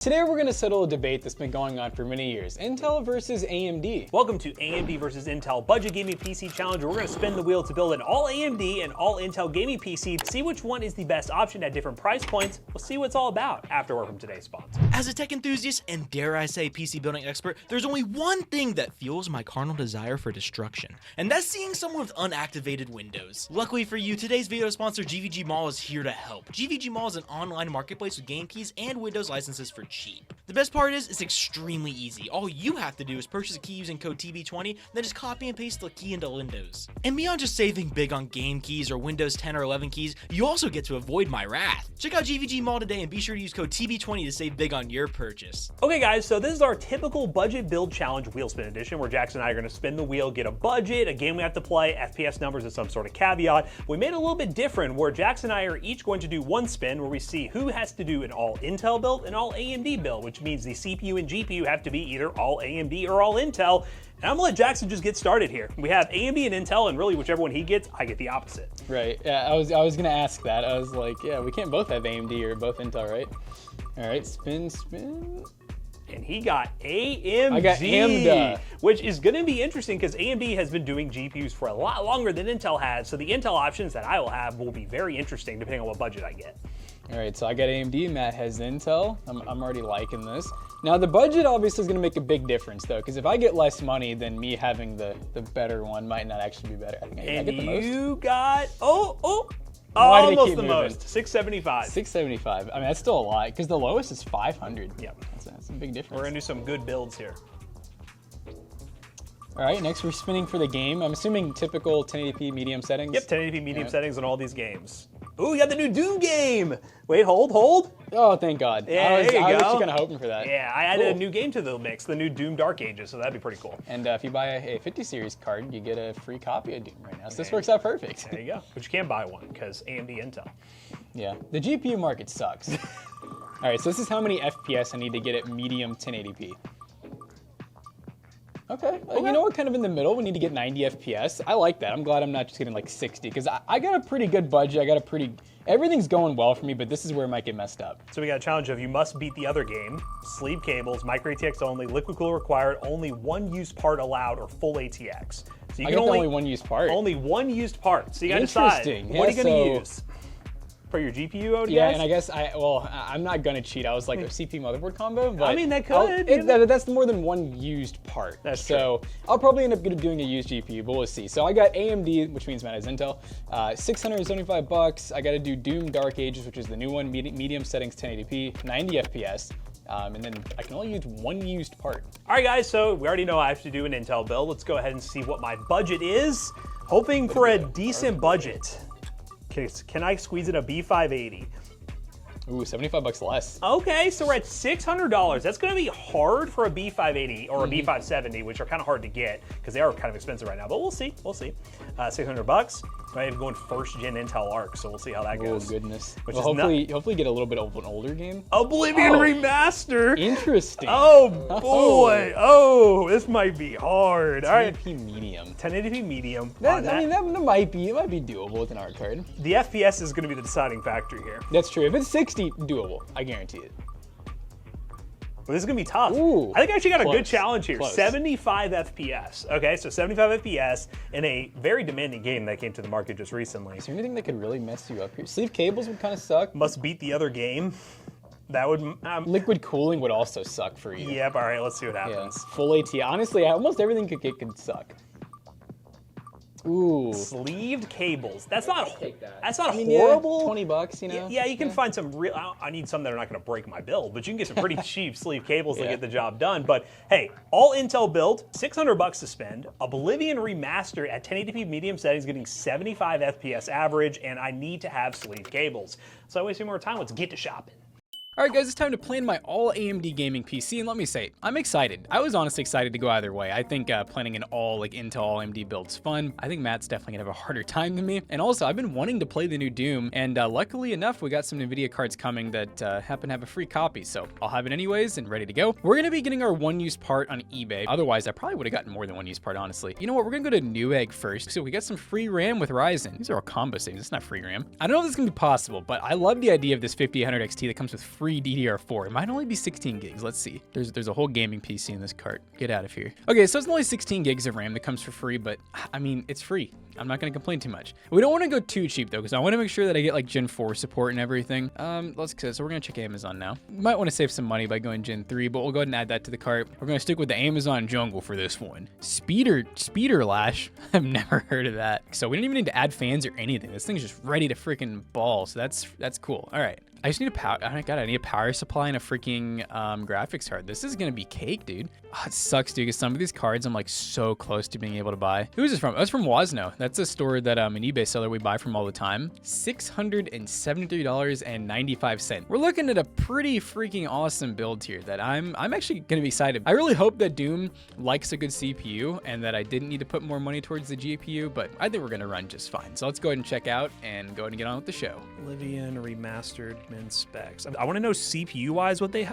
Today we're going to settle a debate that's been going on for many years, Intel versus AMD. Welcome to AMD versus Intel Budget Gaming PC Challenge. We're going to spin the wheel to build an all AMD and all Intel gaming PC to see which one is the best option at different price points. We'll see what it's all about after word from today's sponsor. As a tech enthusiast and dare I say PC building expert, there's only one thing that fuels my carnal desire for destruction, and that's seeing someone with unactivated Windows. Luckily for you, today's video sponsor gvgmall is here to help. gvgmall is an online marketplace with game keys and Windows licenses for cheap. The best part is, it's extremely easy. All you have to do is purchase a key using code TB20, then just copy and paste the key into Windows. And beyond just saving big on game keys or Windows 10 or 11 keys, you also get to avoid my wrath. Check out gvgmall today and be sure to use code TB20 to save big on your purchase. Okay guys, so this is our typical budget build challenge Wheelspin edition, where Jackson and I are going to spin the wheel, get a budget, a game we have to play, FPS numbers and some sort of caveat. We made it a little bit different, where Jackson and I are each going to do one spin where we see who has to do an all Intel build and all AMD build, which means the CPU and GPU have to be either all AMD or all Intel. And I'm gonna let Jackson just get started here. We have AMD and Intel, and really whichever one he gets, I get the opposite. Right, yeah, I was gonna ask that. I was like, yeah, we can't both have AMD or both Intel, right? All right, spin. And he got AMD. I got AMD. Which is gonna be interesting because AMD has been doing GPUs for a lot longer than Intel has, so the Intel options that I will have will be very interesting depending on what budget I get. All right, so I got AMD, Matt has Intel. I'm already liking this. Now the budget obviously is gonna make a big difference though, because if I get less money, then me having the better one might not actually be better. I think I get the most. You got, almost the most, 675. 675, I mean, that's still a lot, because the lowest is 500. Yep. That's a big difference. We're gonna do some good builds here. All right, next we're spinning for the game. I'm assuming typical 1080p medium settings. Yep, 1080p medium settings on all these games. Ooh, you got the new Doom game. Wait, hold. Oh, thank God. Yeah, I was there you go. actually kind of hoping for that. Yeah, I added a new game to the mix, the new Doom Dark Ages, so that'd be pretty cool. And if you buy a 50 series card, you get a free copy of Doom right now. So this works out perfect. There you go. But you can't buy one because AMD Intel. Yeah, the GPU market sucks. All right, so this is how many FPS I need to get at medium 1080p. Okay, you know what, kind of in the middle, we need to get 90 FPS. I like that. I'm glad I'm not just getting like 60, because I got a pretty good budget. Everything's going well for me, but this is where it might get messed up. So we got a challenge of you must beat the other game, sleeve cables, micro ATX only, liquid cooler required, only one used part allowed, or full ATX. So you can only one used part. Only one used part. So you gotta decide, what are you gonna use? For your GPU ODS? Yeah, and I guess I'm not gonna cheat. I was like a CPU motherboard combo, but I mean, that could. That's more than one used part. That's true. So I'll probably end up doing a used GPU, but we'll see. So I got AMD, which means Matt has Intel, $675. I got to do Doom Dark Ages, which is the new one, medium settings, 1080p, 90 FPS. And then I can only use one used part. All right, guys, so we already know I have to do an Intel build. Let's go ahead and see what my budget is. Hoping for a decent budget. Can I squeeze in a B580? Ooh, $75 less. Okay, so we're at $600. That's gonna be hard for a B580 or a B570, which are kind of hard to get because they are kind of expensive right now, but we'll see, $600. I'm even going first gen Intel Arc, so we'll see how that goes. Oh goodness. Which well, is hopefully get a little bit of an older game. Oblivion Remastered. Interesting. Oh boy. Oh, this might be hard. All right. 1080p medium. 1080p medium. I mean, that might be doable with an art card. The FPS is going to be the deciding factor here. That's true. If it's 60, doable. I guarantee it. Well, this is going to be tough. Ooh, I think I actually got a good challenge here. Close. 75 FPS. Okay, so 75 FPS in a very demanding game that came to the market just recently. Is there anything that could really mess you up here? Sleeve cables would kind of suck. Must beat the other game. That would... Liquid cooling would also suck for you. Yep, all right, let's see what happens. Yeah. Full AT. Honestly, almost everything could suck. Ooh. Sleeved cables. That's not horrible. Yeah, $20, you know? Yeah, you can find some real... I need some that are not going to break my build, but you can get some pretty cheap sleeve cables that get the job done. But hey, all Intel build, $600 to spend. Oblivion Remastered at 1080p medium settings, getting 75 FPS average, and I need to have sleeve cables. So I wasting more time. Let's get to shopping. Alright guys, it's time to plan my all AMD gaming PC, and let me say, I'm excited. I was honestly excited to go either way. I think planning an all Intel AMD build's fun. I think Matt's definitely gonna have a harder time than me. And also, I've been wanting to play the new Doom, and luckily enough, we got some NVIDIA cards coming that happen to have a free copy, so I'll have it anyways and ready to go. We're gonna be getting our one used part on eBay. Otherwise, I probably would have gotten more than one used part, honestly. You know what, we're gonna go to Newegg first. So we got some free RAM with Ryzen. These are all combo saves, it's not free RAM. I don't know if this is gonna be possible, but I love the idea of this 5800 XT that comes with free free DDR4. It might only be 16 gigs. Let's see. There's a whole gaming PC in this cart. Get out of here. Okay, so it's only 16 gigs of RAM that comes for free, but I mean, it's free. I'm not gonna complain too much. We don't want to go too cheap though, because I want to make sure that I get like Gen 4 support and everything. So we're gonna check Amazon now. Might want to save some money by going Gen 3, but we'll go ahead and add that to the cart. We're gonna stick with the Amazon jungle for this one. Speeder lash. I've never heard of that. So we don't even need to add fans or anything. This thing's just ready to freaking ball. So that's cool. All right. I just need a power. Oh my God, I need a power supply and a freaking graphics card. This is gonna be cake, dude. Oh, it sucks, dude, because some of these cards I'm like so close to being able to buy. Who is this from? That's from Wasno. That's a store that an eBay seller we buy from all the time. $673.95. We're looking at a pretty freaking awesome build here that I'm actually gonna be excited. I really hope that Doom likes a good CPU and that I didn't need to put more money towards the GPU, but I think we're gonna run just fine. So let's go ahead and check out and go ahead and get on with the show. Oblivion Remastered min specs. I want to know CPU wise what they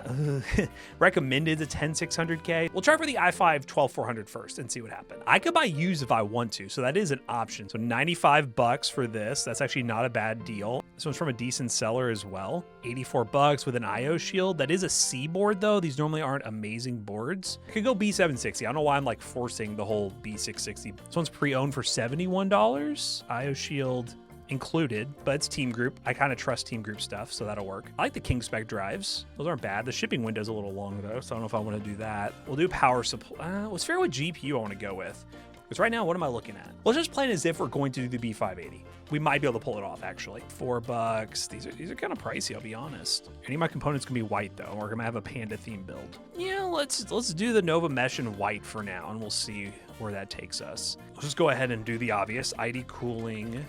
recommended the 10600K. We'll try for the i5 12400 first and see what happens. I could buy used if I want to, so that is an option. So $95 for this. That's actually not a bad deal. This one's from a decent seller as well. $84 with an IO shield. That is a C board though. These normally aren't amazing boards. I could go B760. I don't know why I'm like forcing the whole B660. This one's pre-owned for $71. IO shield included, but it's Teamgroup. I kind of trust Teamgroup stuff, so that'll work. I like the King spec drives. Those aren't bad. The shipping window's a little long though, so I don't know if I want to do that. We'll do power supply. Let's figure out what GPU I want to go with. Because right now, what am I looking at? Let's just plan as if we're going to do the B580. We might be able to pull it off, actually. $4. These are kind of pricey, I'll be honest. Any of my components can be white, though. We're gonna have a Panda theme build. Yeah, let's do the Nova Mesh in white for now, and we'll see where that takes us. Let's just go ahead and do the obvious. ID cooling,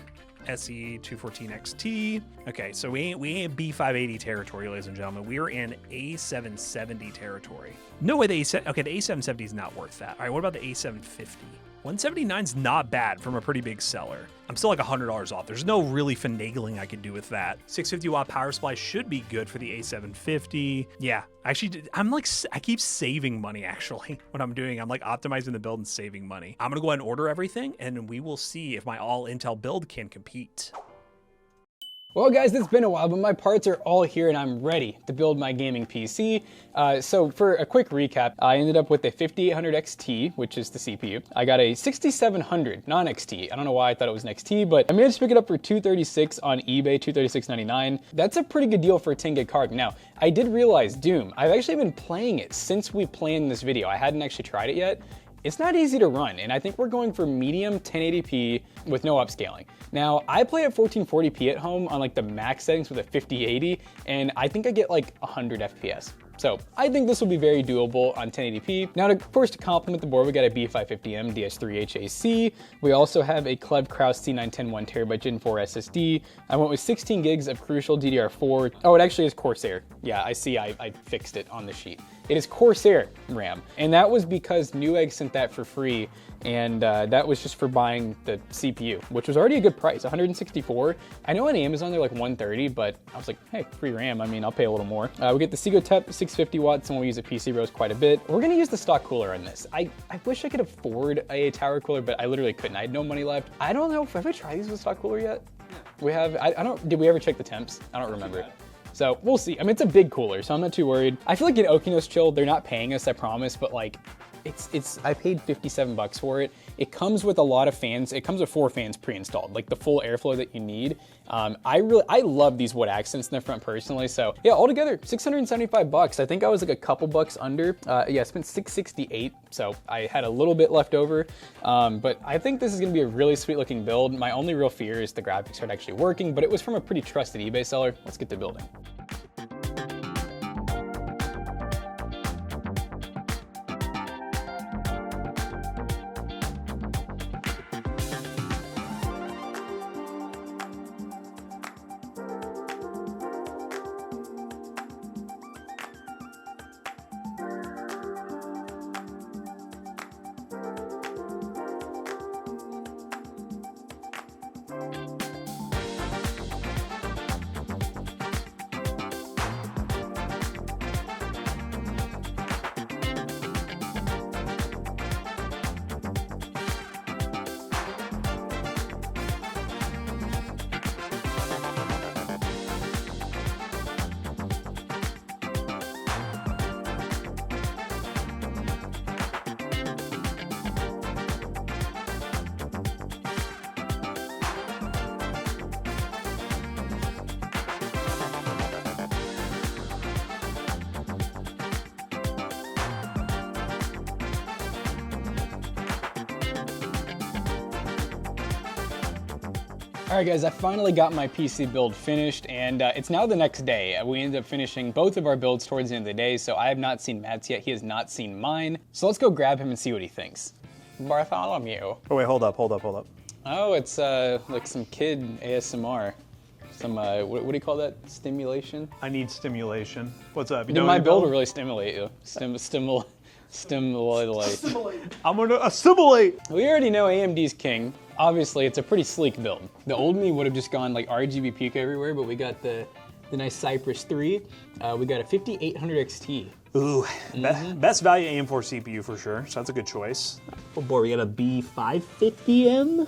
SE214XT. Okay, so we ain't B580 territory, ladies and gentlemen. We are in A770 territory. No way the A770 is not worth that. All right, what about the A750? 179 is not bad from a pretty big seller. I'm still like $100 off. There's no really finagling I could do with that. 650 watt power supply should be good for the A750. Yeah, actually, I keep saving money actually. What I'm doing, I'm like optimizing the build and saving money. I'm gonna go ahead and order everything and we will see if my all Intel build can compete. Well guys, it's been a while, but my parts are all here and I'm ready to build my gaming PC. So for a quick recap, I ended up with a 5800 XT, which is the CPU. I got a 6700 non-XT. I don't know why I thought it was an XT, but I managed to pick it up for $236 on eBay, $236.99. That's a pretty good deal for a 10 gig card. Now, I did realize Doom, I've actually been playing it since we planned this video. I hadn't actually tried it yet. It's not easy to run, and I think we're going for medium 1080p with no upscaling. Now, I play at 1440p at home on like the max settings with a 5080, and I think I get like 100 FPS. So I think this will be very doable on 1080p. Now, of course, to complement the board, we got a B550M DS3 HAC. We also have a Klevv Cras C910 1TB Gen 4 SSD. I went with 16 gigs of Crucial DDR4. Oh, it actually is Corsair. Yeah, I see, I fixed it on the sheet. It is Corsair RAM, and that was because Newegg sent that for free, and that was just for buying the CPU, which was already a good price, $164. I know on Amazon they're like $130, but I was like, hey, free RAM, I mean, I'll pay a little more. We get the Segotep 650 watts, and we'll use a PC Rose quite a bit. We're gonna use the stock cooler on this. I wish I could afford a tower cooler, but I literally couldn't. I had no money left. I don't know, have I tried these with stock cooler yet? We have, did we ever check the temps? I don't remember. So we'll see. I mean, it's a big cooler, so I'm not too worried. I feel like in Okinos Chill, they're not paying us, I promise, but like, I paid $57 for it. It comes with a lot of fans. It comes with 4 fans pre-installed, like the full airflow that you need. I love these wood accents in the front personally. So yeah, altogether $675. I think I was like a couple bucks under. Yeah, I spent $668. So I had a little bit left over. But I think this is gonna be a really sweet looking build. My only real fear is the graphics aren't actually working, but it was from a pretty trusted eBay seller. Let's get to building. All right, guys, I finally got my PC build finished, and it's now the next day. We ended up finishing both of our builds towards the end of the day, so I have not seen Matt's yet. He has not seen mine. So let's go grab him and see what he thinks. Bartholomew. Oh, wait, hold up. Oh, it's like some kid ASMR. Some, what do you call that? Stimulation? I need stimulation. What's up? My build will really stimulate you. Stimulate. I'm gonna assimilate. We already know AMD's king. Obviously, it's a pretty sleek build. The old me would have just gone like RGB peak everywhere, but we got the nice Cypress 3. We got a 5800 XT. Ooh, best value AM4 CPU for sure, so that's a good choice. Oh boy, we got a B550M?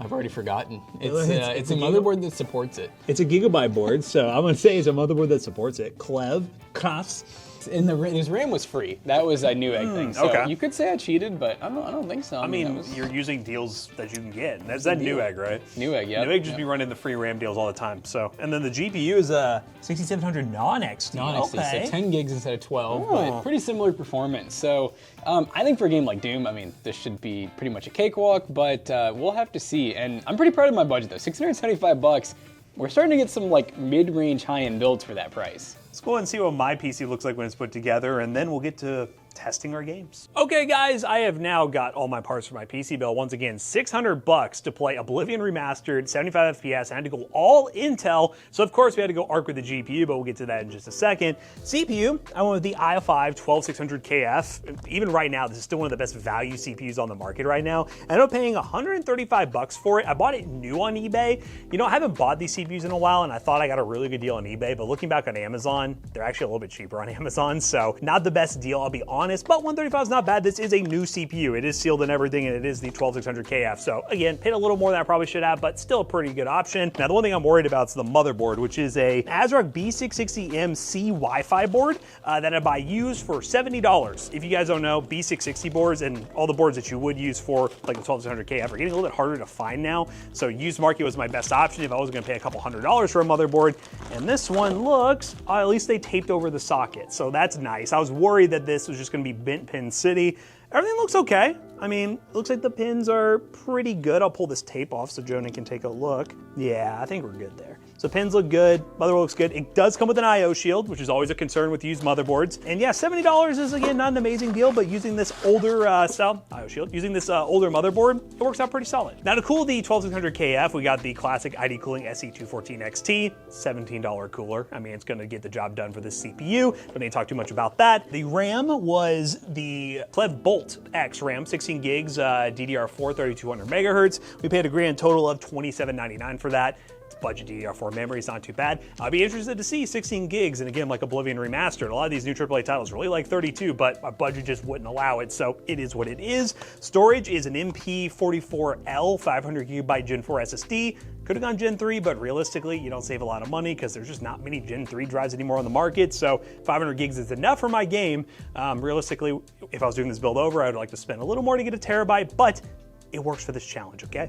I've already forgotten. It's a motherboard that supports it. It's a Gigabyte board, so I'm gonna say it's a motherboard that supports it. Klevv, Cras. And his RAM was free. That was a Newegg thing. So okay. You could say I cheated, but I don't think so. I mean, you're using deals that you can get. That's that Newegg, right? Newegg, yeah. Newegg just be running the free RAM deals all the time. So, and then the GPU is a 6700 non-XT. Non-XT, so 10 gigs instead of 12, but pretty similar performance. So I think for a game like Doom, I mean, this should be pretty much a cakewalk, but we'll have to see. And I'm pretty proud of my budget though, $675. We're starting to get some like mid-range high-end builds for that price. Let's go ahead and see what my PC looks like when it's put together, and then we'll get to testing our games. Okay guys, I have now got all my parts for my PC build. Once again, $600 to play Oblivion Remastered, 75 FPS. I had to go all Intel, so of course we had to go ARC with the GPU, but we'll get to that in just a second. CPU, I went with the i5 12600KF. Even right now, this is still one of the best value CPUs on the market right now. I ended up paying $135 for it. I bought it new on eBay. You know, I haven't bought these CPUs in a while, and I thought I got a really good deal on eBay, but looking back on Amazon, they're actually a little bit cheaper on Amazon, so not the best deal, I'll be honest, but $135 is not bad. This is a new CPU. It is sealed and everything, and it is the 12600KF. So again, paid a little more than I probably should have, but still a pretty good option. Now, the one thing I'm worried about is the motherboard, which is a ASrock B660M C Wi-Fi board that I buy used for $70. If you guys don't know, B660 boards and all the boards that you would use for like the 12600KF are getting a little bit harder to find now. So used market was my best option if I was gonna pay a couple $100s for a motherboard. And this one looks, at least they taped over the socket. So that's nice. I was worried that this was just gonna be bent pin city. Everything looks okay. I mean, it looks like the pins are pretty good. I'll pull this tape off so Jonah can take a look. Yeah, I think we're good there. So pins look good, motherboard looks good. It does come with an IO shield, which is always a concern with used motherboards. And yeah, $70 is again not an amazing deal, but using this older style IO shield, using this older motherboard, it works out pretty solid. Now to cool the 12600KF, we got the classic ID Cooling SE214XT, $17 cooler. I mean, it's gonna get the job done for this CPU. Don't need to talk too much about that. The RAM was the Klevv Bolt X RAM, 16 gigs, DDR4, 3200 megahertz. We paid a grand total of $27.99 for that. Budget DDR4 memory is not too bad. I'd be interested to see 16 gigs, and again, like Oblivion Remastered, a lot of these new AAA titles really like 32, but my budget just wouldn't allow it, so it is what it is. Storage is an MP44L 500 gigabyte Gen 4 SSD. Could have gone Gen 3, but realistically, you don't save a lot of money because there's just not many Gen 3 drives anymore on the market, so 500 gigs is enough for my game. Realistically, if I was doing this build over, I would like to spend a little more to get a terabyte, but it works for this challenge, okay?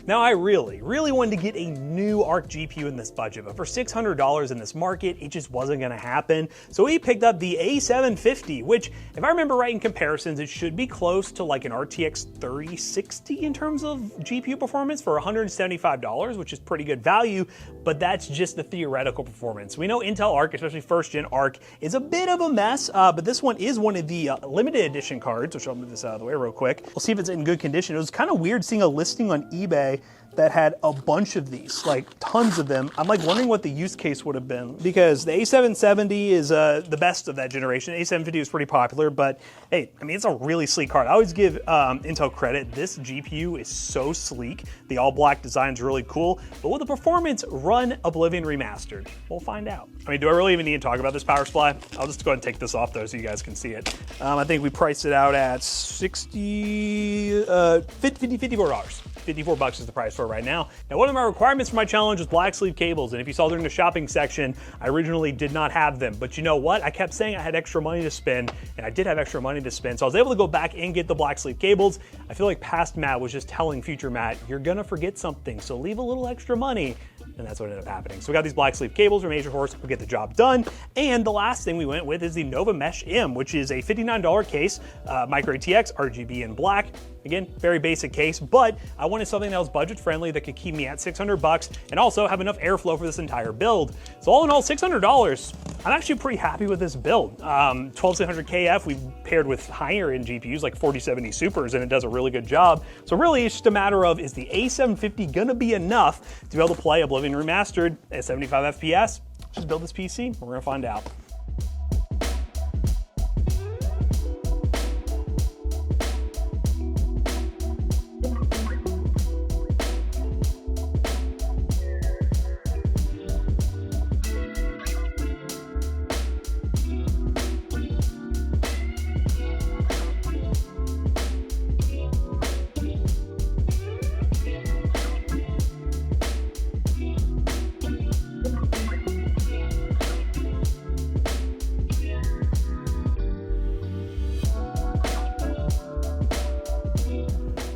Now, I really wanted to get a new ARC GPU in this budget, but for $600 in this market, it just wasn't gonna happen. So we picked up the A750, which, if I remember right in comparisons, it should be close to like an RTX 3060 in terms of GPU performance for $175, which is pretty good value, but that's just the theoretical performance. We know Intel ARC, especially first gen ARC, is a bit of a mess, but this one is one of the limited edition cards, which I'll move this out of the way real quick. We'll see if it's in good condition. It was kind of weird seeing a listing on eBay that had a bunch of these, like tons of them. I'm like wondering what the use case would have been, because the A770 is the best of that generation. A750 was pretty popular, but hey, I mean, it's a really sleek card. I always give Intel credit. This GPU is so sleek. The all black design is really cool, but will the performance run Oblivion Remastered? We'll find out. I mean, do I really even need to talk about this power supply? I'll just go ahead and take this off though so you guys can see it. I think we priced it out at $54. $54 is the price for it right now. Now, one of my requirements for my challenge was black sleeve cables, and if you saw during the shopping section, I originally did not have them. But you know what? I kept saying I had extra money to spend, and I did have extra money to spend, so I was able to go back and get the black sleeve cables. I feel like past Matt was just telling future Matt, you're gonna forget something, so leave a little extra money. And that's what ended up happening. So we got these black sleeve cables from ASrock to get the job done. And the last thing we went with is the Nova Mesh M, which is a $59 case, micro ATX, RGB in black. Again, very basic case, but I wanted something that was budget friendly that could keep me at $600 and also have enough airflow for this entire build. So all in all, $600. I'm actually pretty happy with this build. 12600KF, we paired with higher end GPUs like 4070 Supers, and it does a really good job. So really, it's just a matter of, is the A750 gonna be enough to be able to play Oblivion Remastered at 75 FPS? Just build this PC, we're gonna find out.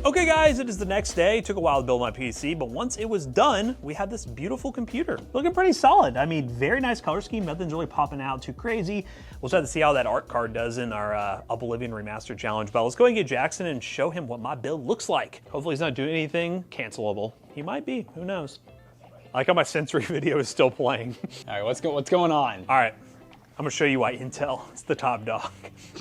Okay guys, it is the next day. It took a while to build my PC, but once it was done, we had this beautiful computer. Looking pretty solid. I mean, very nice color scheme. Nothing's really popping out too crazy. We'll just have to see how that art card does in our Oblivion Remastered challenge. But let's go and get Jackson and show him what my build looks like. Hopefully he's not doing anything cancelable. He might be, who knows? I like how my sensory video is still playing. All right, what's going on? All right. I'm gonna show you why Intel is the top dog.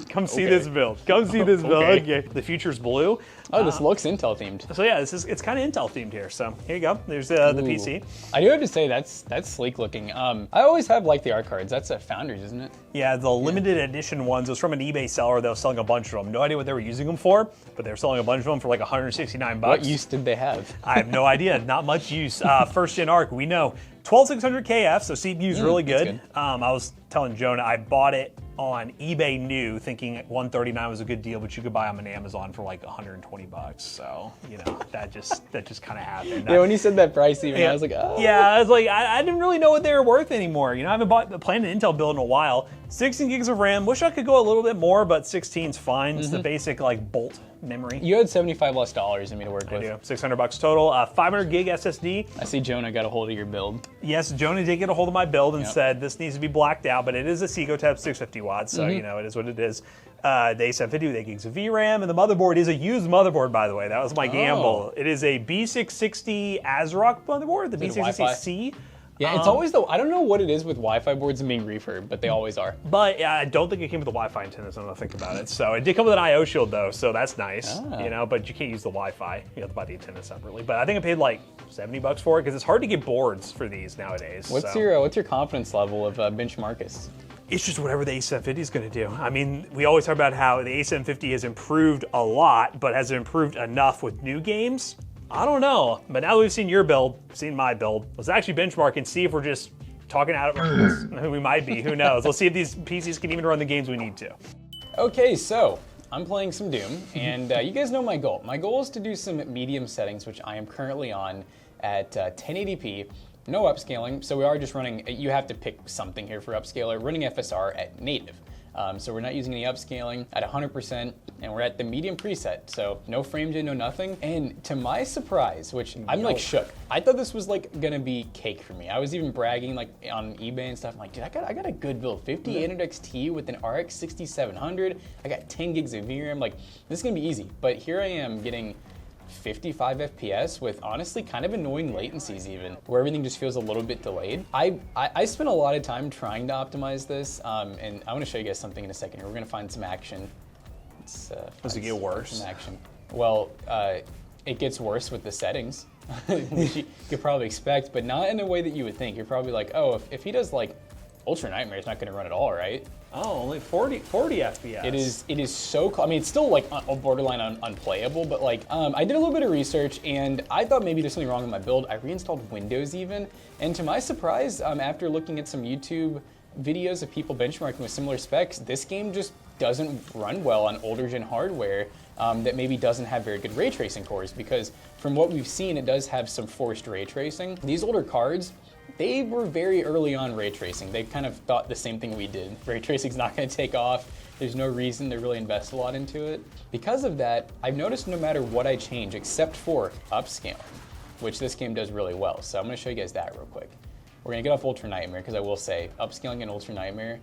Come see this build. Come see this build. Okay. The future's blue. Oh, this looks Intel themed. So yeah, it's kind of Intel themed here. So here you go. There's the PC. I do have to say that's sleek looking. I always have liked the art cards. That's a Founders, isn't it? Yeah, the limited edition ones. It was from an eBay seller that was selling a bunch of them. No idea what they were using them for, but they were selling a bunch of them for like 169 bucks. What use did they have? I have no idea. Not much use. First gen ARC, we know. 12600KF, so CPU's really good. I was telling Jonah, I bought it on eBay new, thinking 139 was a good deal, but you could buy them on Amazon for like 120 bucks. So, you know, that just kind of happened. Yeah, when you said that price even, I was like, oh. Yeah, I was like, I didn't really know what they were worth anymore. You know, I haven't played an Intel build in a while. 16 gigs of RAM. Wish I could go a little bit more, but 16's fine. It's the basic like bolt memory. You had $75 less in me to work with. I do. 600 bucks total. 500 gig SSD. I see Jonah got a hold of your build. Yes, Jonah did get a hold of my build and said this needs to be blacked out, but it is a Segotep 650 watts, so you know, it is what it is. The A750 with 8 gigs of VRAM, and the motherboard is a used motherboard, by the way. That was my gamble. It is a B660 ASrock motherboard, the B660C. Yeah, it's always I don't know what it is with Wi-Fi boards and being refurb, but they always are. But I don't think it came with a Wi-Fi antenna, so I don't think about it. So it did come with an I/O shield though, so that's nice. You know, but you can't use the Wi-Fi. You have to buy the antenna separately. But I think I paid like 70 bucks for it because it's hard to get boards for these nowadays. What's your confidence level of benchmarkers? It's just whatever the A750 is going to do. I mean, we always talk about how the A750 has improved a lot, but has it improved enough with new games? I don't know, but now that we've seen your build, seen my build, let's actually benchmark and see if we're just talking out of who we might be, who knows. Let's see if these PCs can even run the games we need to. Okay, so I'm playing some Doom, and you guys know my goal. My goal is to do some medium settings, which I am currently on at 1080p, no upscaling, so we are just running, you have to pick something here for upscaler, running FSR at native. So we're not using any upscaling at 100%, and we're at the medium preset, so no frame gen, no nothing. And to my surprise, which I'm like shook, I thought this was like gonna be cake for me. I was even bragging like on eBay and stuff. I'm like, dude, I got a good build, 5800 XT with an RX 6700. I got 10 gigs of VRAM. Like, this is gonna be easy. But here I am getting 55 FPS with honestly kind of annoying latencies even, where everything just feels a little bit delayed. I spent a lot of time trying to optimize this, and I want to show you guys something in a second here. We're gonna find some action. Does it get worse? Some action. Well, it gets worse with the settings, which you could probably expect, but not in a way that you would think. You're probably like, oh, if he does like Ultra Nightmare, it's not gonna run at all, right? Oh, only 40 FPS. It is so, I mean, it's still like borderline unplayable, but like, I did a little bit of research and I thought maybe there's something wrong with my build. I reinstalled Windows even, and to my surprise, after looking at some YouTube videos of people benchmarking with similar specs, this game just doesn't run well on older gen hardware that maybe doesn't have very good ray tracing cores, because from what we've seen, it does have some forced ray tracing. These older cards, they were very early on ray tracing. They kind of thought the same thing we did. Ray tracing's not gonna take off. There's no reason to really invest a lot into it. Because of that, I've noticed no matter what I change, except for upscaling, which this game does really well. So I'm gonna show you guys that real quick. We're gonna get off Ultra Nightmare, because I will say, upscaling in Ultra Nightmare,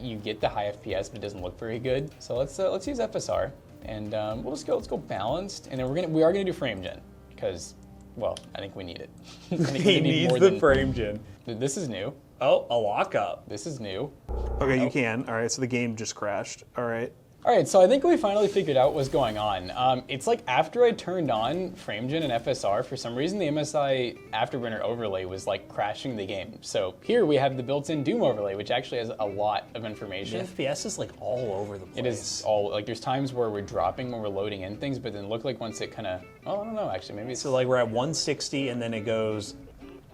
you get the high FPS, but it doesn't look very good. So let's use FSR. And let's go balanced. And then we are gonna do frame gen because, well, I think we need it. I think He needs the frame gen. This is new. Oh, a lockup. This is new. Okay, you can. All right, so the game just crashed. All right. All right, so I think we finally figured out what's going on. It's like after I turned on FrameGen and FSR, for some reason the MSI Afterburner overlay was like crashing the game. So here we have the built-in Doom overlay, which actually has a lot of information. The FPS is like all over the place. It is all, like there's times where we're dropping when we're loading in things, but then look like once it kind of, oh, I don't know, actually, maybe it's... So like we're at 160 and then it goes,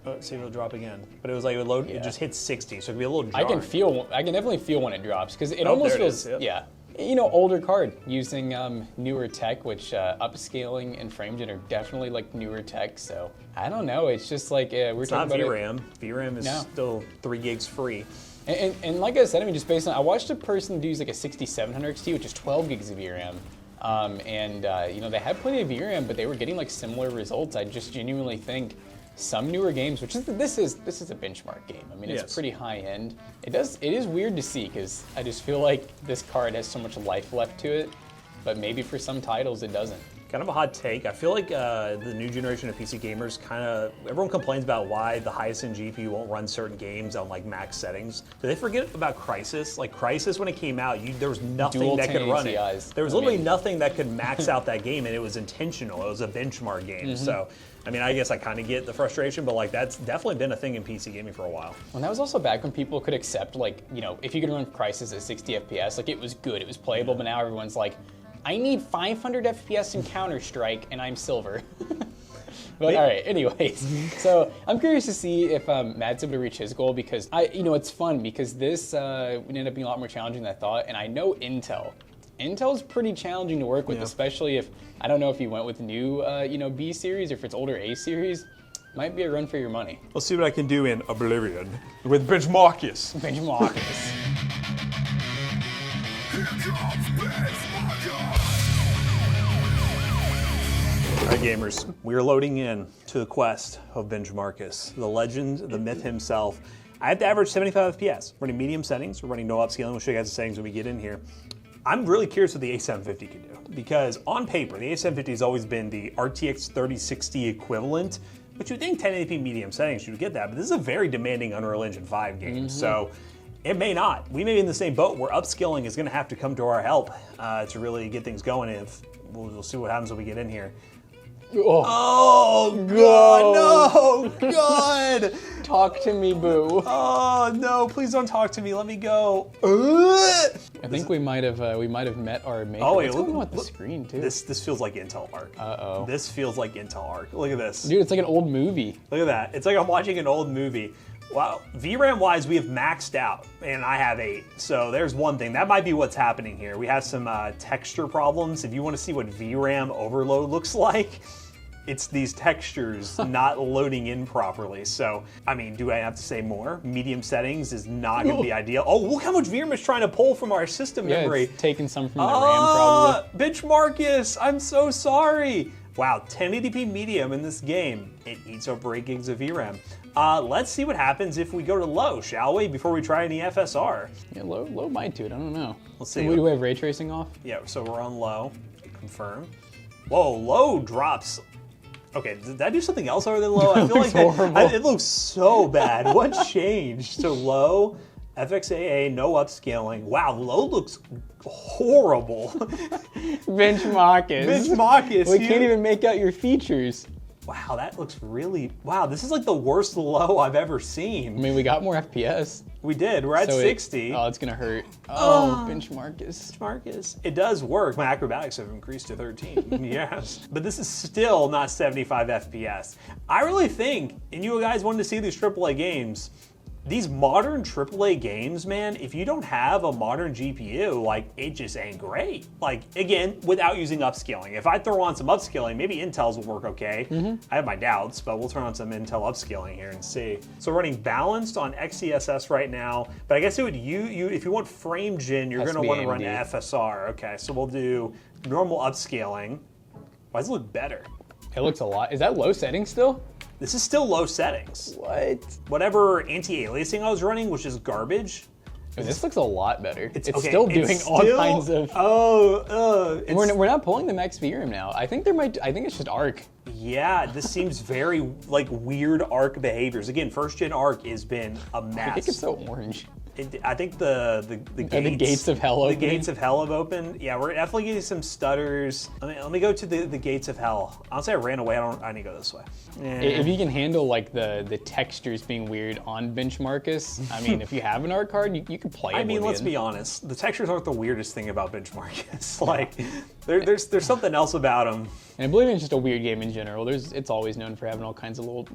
oh, see if it'll drop again. But it was like it would load, it just hits 60, so it could be a little jarring. I can definitely feel when it drops, because it almost feels, yeah. You know, older card using newer tech, which upscaling and FrameGen are definitely like newer tech. So I don't know. It's just like we're talking about VRAM. VRAM is still 3 gigs free. And like I said, I mean, just based on I watched a person use like a 6700 XT, which is 12 gigs of VRAM. You know, they had plenty of VRAM, but they were getting like similar results. I just genuinely think some newer games, which is this is a benchmark game. I mean, it's pretty high end. It is weird to see because I just feel like this card has so much life left to it, but maybe for some titles it doesn't. Kind of a hot take. I feel like the new generation of PC gamers everyone complains about why the highest end GPU won't run certain games on like max settings. Do they forget about Crysis? Like Crysis, when it came out, there was nothing that could run it. There was literally nothing that could max out that game, and it was intentional. It was a benchmark game. So, I mean, I guess I kind of get the frustration, but like that's definitely been a thing in PC gaming for a while. And that was also back when people could accept, like, you know, if you could run Crysis at 60 FPS, like it was good, it was playable, but now everyone's like, I need 500 FPS in Counter-Strike, and I'm silver. But all right, anyways. So I'm curious to see if Matt's able to reach his goal, because it's fun because this would end up being a lot more challenging than I thought, and I know Intel's pretty challenging to work with, especially if, I don't know if you went with the new, B series or if it's older A series. Might be a run for your money. Let's see what I can do in Oblivion with Benchmarkus. Benchmarkus. All right, gamers, we are loading in to the quest of Benchmarkus, the legend, the myth himself. I have to average 75 FPS, running medium settings. We're running no upscaling. We'll show you guys the settings when we get in here. I'm really curious what the A750 can do, because on paper, the A750 has always been the RTX 3060 equivalent, but you'd think 1080p medium settings, you would get that, but this is a very demanding Unreal Engine 5 game, so it may not. We may be in the same boat where upscaling is gonna have to come to our help to really get things going. If we'll see what happens when we get in here. Oh God, no, God! Talk to me, boo. Oh no, please don't talk to me. Let me go. I think we might have met our maker. Oh wait, look at the screen too. This feels like Intel Arc. Uh-oh. This feels like Intel Arc. Look at this. Dude, it's like an old movie. Look at that. It's like I'm watching an old movie. Wow, VRAM wise, we have maxed out, and I have 8. So there's one thing. That might be what's happening here. We have some texture problems. If you want to see what VRAM overload looks like, it's these textures not loading in properly. So, I mean, do I have to say more? Medium settings is not going to be ideal. Oh, look how much VRAM is trying to pull from our system memory. It's taking some from the RAM probably. Benchmarkus, I'm so sorry. Wow, 1080p medium in this game. It eats over 8 gigs of VRAM. Let's see what happens if we go to low, shall we, before we try any FSR? Yeah, low might do it, I don't know. Let's see. Do we have ray tracing off? Yeah, so we're on low, confirm. Whoa, low drops. Okay, did I do something else other than low? I feel like it looks so bad. What changed? So low, FXAA, no upscaling. Wow, low looks horrible. Benchmarkus. Benchmarkus. We can't even make out your features. Wow, that looks really, wow, this is like the worst low I've ever seen. I mean, we got more FPS. We did, we're at 60. It's gonna hurt. Oh, Benchmarkus. Benchmarkus. It does work. My acrobatics have increased to 13, yes. But this is still not 75 FPS. I really think, and you guys wanted to see these AAA games, these modern AAA games, man, if you don't have a modern GPU, like, it just ain't great. Like, again, without using upscaling. If I throw on some upscaling, maybe Intel's will work okay. I have my doubts, but we'll turn on some Intel upscaling here and see. So we're running balanced on XeSS right now, but I guess it would if you want frame gen, you're gonna wanna run FSR. Okay, so we'll do normal upscaling. Why does it look better? It looks a lot. Is that low settings still? This is still low settings. What? Whatever anti-aliasing I was running, which is garbage, This looks a lot better. It's okay, still doing all kinds of. We're not pulling the max VRAM now. I think it's just ARC. Yeah, this seems very like weird ARC behaviors. Again, first gen ARC has been a mess. I think it's so orange. I think the gates of hell opening. The gates of hell have opened. Yeah, we're definitely getting some stutters. Let me go to the gates of hell. Honestly, I ran away. I need to go this way. If you can handle like the textures being weird on Benchmarkus, I mean, if you have an ARC card, you can play it. I mean, let's be honest. The textures aren't the weirdest thing about Benchmarkus. Like, there's something else about them. And Oblivion's just a weird game in general. It's always known for having all kinds of little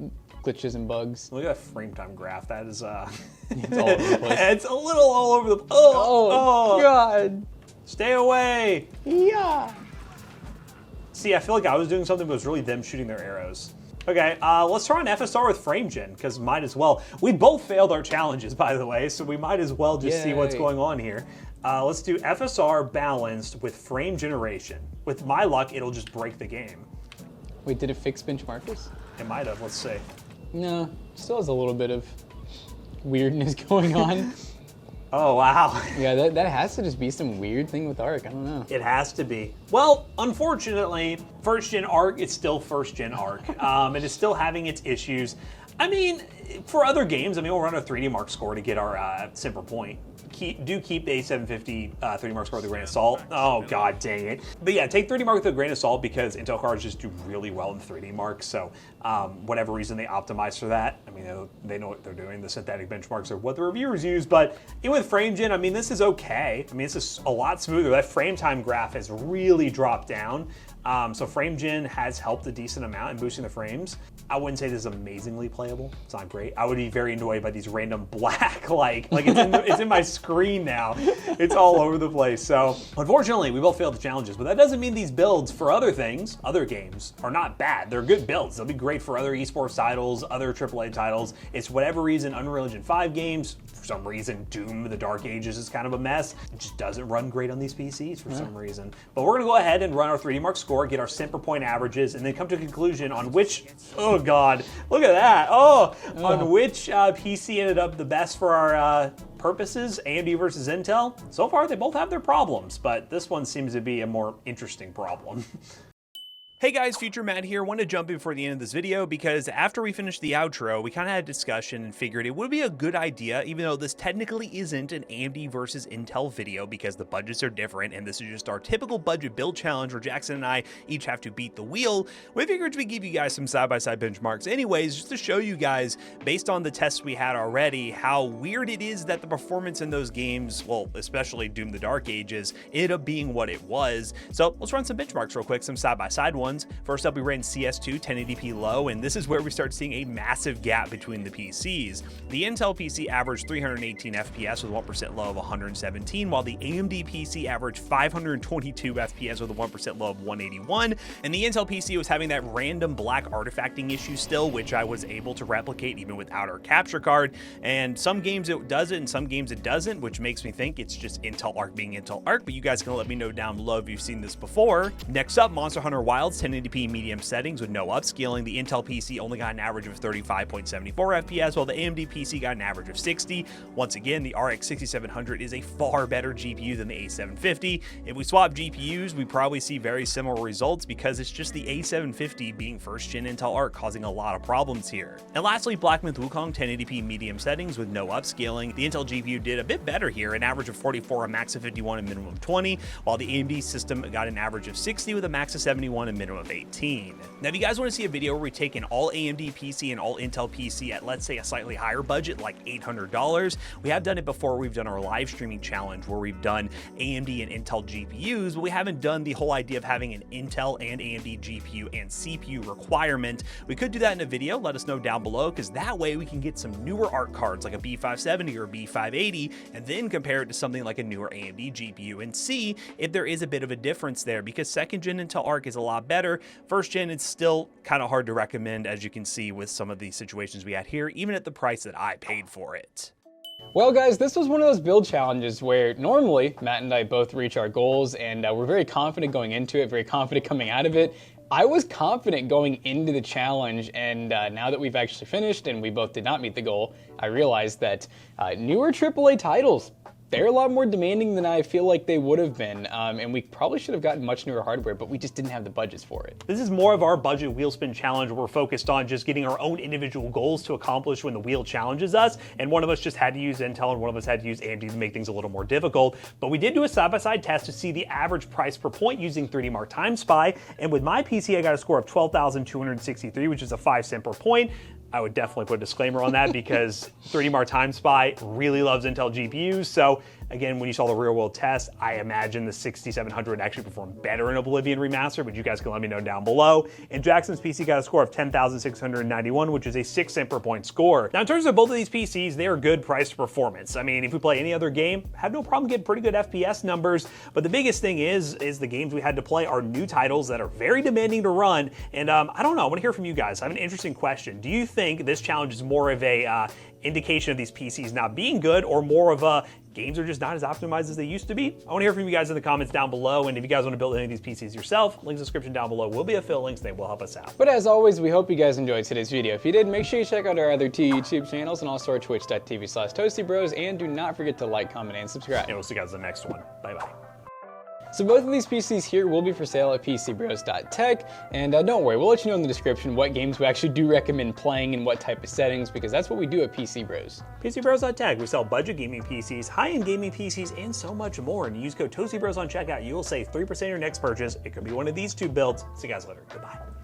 glitches and bugs. Look at that frame time graph. That is it's all over the place. It's a little all over the. Oh God! Stay away. Yeah. See, I feel like I was doing something, but it was really them shooting their arrows. Okay, let's try an FSR with frame gen, because might as well. We both failed our challenges, by the way, so we might as well just see what's going on here. Let's do FSR balanced with frame generation. With my luck, it'll just break the game. Wait, did it fix Benchmarkus? It might have, let's see. No, still has a little bit of weirdness going on. Oh, wow. Yeah, that has to just be some weird thing with ARC. I don't know. It has to be. Well, unfortunately, first gen ARC is still first gen ARC. It is still having its issues. I mean, for other games, we'll run a 3D Mark score to get our simple point. Do keep the A750 3D Mark score with a grain of salt. Oh, God dang it. But yeah, take 3D Mark with a grain of salt because Intel cards just do really well in 3D Mark. So whatever reason they optimize for that, I mean, they know what they're doing. The synthetic benchmarks are what the reviewers use. But even with frame gen, I mean, this is okay. I mean, this is a lot smoother. That frame time graph has really dropped down. So frame gen has helped a decent amount in boosting the frames. I wouldn't say this is amazingly playable. It's not great. I would be very annoyed by these random black, like it's in my screen now. It's all over the place. So unfortunately, we both failed the challenges, but that doesn't mean these builds for other things, other games, are not bad. They're good builds. They'll be great for other esports titles, other AAA titles. It's whatever reason, Unreal Engine 5 games, for some reason, Doom, the Dark Ages is kind of a mess. It just doesn't run great on these PCs for some reason. But we're gonna go ahead and run our 3D Mark score, get our simple point averages, and then come to a conclusion on which, oh God, look at that. On which PC ended up the best for our purposes, AMD versus Intel. So far, they both have their problems, but this one seems to be a more interesting problem. Hey guys, Future Matt here. Want to jump in before the end of this video because after we finished the outro, we kind of had a discussion and figured it would be a good idea, even though this technically isn't an AMD versus Intel video because the budgets are different and this is just our typical budget build challenge where Jackson and I each have to beat the wheel. We figured we'd give you guys some side-by-side benchmarks anyways, just to show you guys, based on the tests we had already, how weird it is that the performance in those games, well, especially Doom the Dark Ages, ended up being what it was. So let's run some benchmarks real quick, some side-by-side ones. First up, we ran CS2 1080p low, and this is where we start seeing a massive gap between the PCs. The Intel PC averaged 318 FPS with 1% low of 117, while the AMD PC averaged 522 FPS with a 1% low of 181, and the Intel PC was having that random black artifacting issue still, which I was able to replicate even without our capture card, and some games it does it, and some games it doesn't, which makes me think it's just Intel Arc being Intel Arc, but you guys can let me know down below if you've seen this before. Next up, Monster Hunter Wilds 1080p medium settings with no upscaling. The Intel PC only got an average of 35.74 FPS, while the AMD PC got an average of 60. Once again, the RX 6700 is a far better GPU than the A750. If we swap GPUs, we probably see very similar results because it's just the A750 being first gen Intel Arc causing a lot of problems here. And lastly, Black Myth Wukong 1080p medium settings with no upscaling. The Intel GPU did a bit better here, an average of 44, a max of 51, and minimum of 20, while the AMD system got an average of 60 with a max of 71 and minimum of 18. Now, if you guys want to see a video where we take an all AMD PC and all Intel PC at, let's say, a slightly higher budget, like $800, we have done it before. We've done our live streaming challenge where we've done AMD and Intel GPUs, but we haven't done the whole idea of having an Intel and AMD GPU and CPU requirement. We could do that in a video. Let us know down below, because that way we can get some newer ARC cards like a B570 or a B580 and then compare it to something like a newer AMD GPU and see if there is a bit of a difference there, because second gen Intel Arc is a lot better. First gen, it's still kind of hard to recommend, as you can see with some of the situations we had here, even at the price that I paid for it. Well guys, this was one of those build challenges where normally Matt and I both reach our goals and we're very confident going into it, very confident coming out of it. I was confident going into the challenge, and now that we've actually finished and we both did not meet the goal, I realized that newer AAA titles they're a lot more demanding than I feel like they would have been, and we probably should have gotten much newer hardware, but we just didn't have the budgets for it. This is more of our budget Wheelspin challenge where we're focused on just getting our own individual goals to accomplish when the wheel challenges us, and one of us just had to use Intel and one of us had to use AMD to make things a little more difficult. But we did do a side-by-side test to see the average price per point using 3D Mark Time Spy, and with my PC I got a score of 12,263, which is a 5 cent per point. I would definitely put a disclaimer on that because 3D Mark Time Spy really loves Intel GPUs. So again, when you saw the real world test, I imagine the 6700 actually performed better in Oblivion Remastered, but you guys can let me know down below. And Jackson's PC got a score of 10,691, which is a 6 cent per point score. Now in terms of both of these PCs, they are good price to performance. I mean, if we play any other game, have no problem getting pretty good FPS numbers. But the biggest thing is the games we had to play are new titles that are very demanding to run. And I don't know, I want to hear from you guys. I have an interesting question. Do you think this challenge is more of a indication of these PCs not being good, or more of a games are just not as optimized as they used to be? I want to hear from you guys in the comments down below, and if you guys want to build any of these PCs yourself, links in the description down below will be affiliate links, they will help us out. But as always, we hope you guys enjoyed today's video. If you did, make sure you check out our other two YouTube channels and also our twitch.tv/toastybros, and do not forget to like, comment, and subscribe. And we'll see you guys in the next one. Bye-bye. So both of these PCs here will be for sale at PCBros.tech, and don't worry, we'll let you know in the description what games we actually do recommend playing and what type of settings, because that's what we do at PC Bros. PCBros.tech, we sell budget gaming PCs, high-end gaming PCs, and so much more. And you use code ToastyBros on checkout, you will save 3% of your next purchase. It could be one of these two builds. See you guys later. Goodbye.